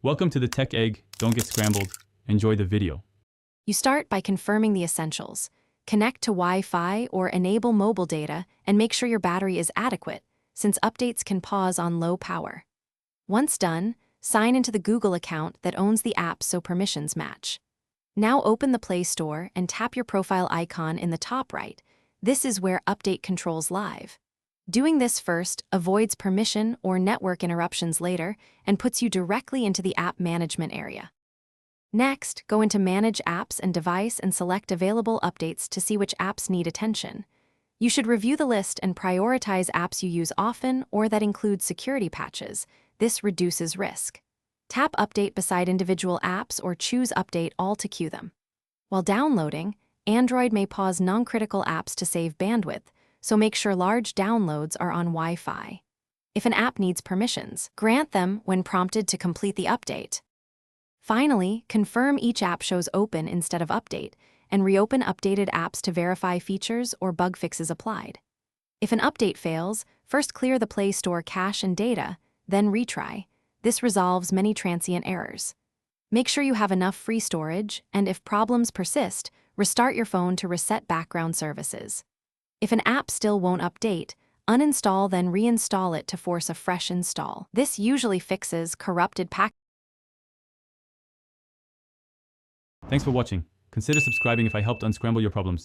Welcome to the Tech Egg. Don't get scrambled. Enjoy the video. You start by confirming the essentials. Connect to Wi-Fi or enable mobile data and make sure your battery is adequate, since updates can pause on low power. Once done, sign into the Google account that owns the app so permissions match. Now open the Play Store and tap your profile icon in the top right. This is where update controls live. Doing this first avoids permission or network interruptions later and puts you directly into the app management area. Next, go into Manage Apps and Device and select available updates to see which apps need attention. You should review the list and prioritize apps you use often or that include security patches. This reduces risk. Tap Update beside individual apps or choose Update All to queue them. While downloading, Android may pause non-critical apps to save bandwidth, so make sure large downloads are on Wi-Fi. If an app needs permissions, grant them when prompted to complete the update. Finally, confirm each app shows open instead of update, and reopen updated apps to verify features or bug fixes applied. If an update fails, first clear the Play Store cache and data, then retry. This resolves many transient errors. Make sure you have enough free storage, and if problems persist, restart your phone to reset background services. If an app still won't update, uninstall then reinstall it to force a fresh install. This usually fixes corrupted packages. Thanks for watching. Consider subscribing if I helped unscramble your problems.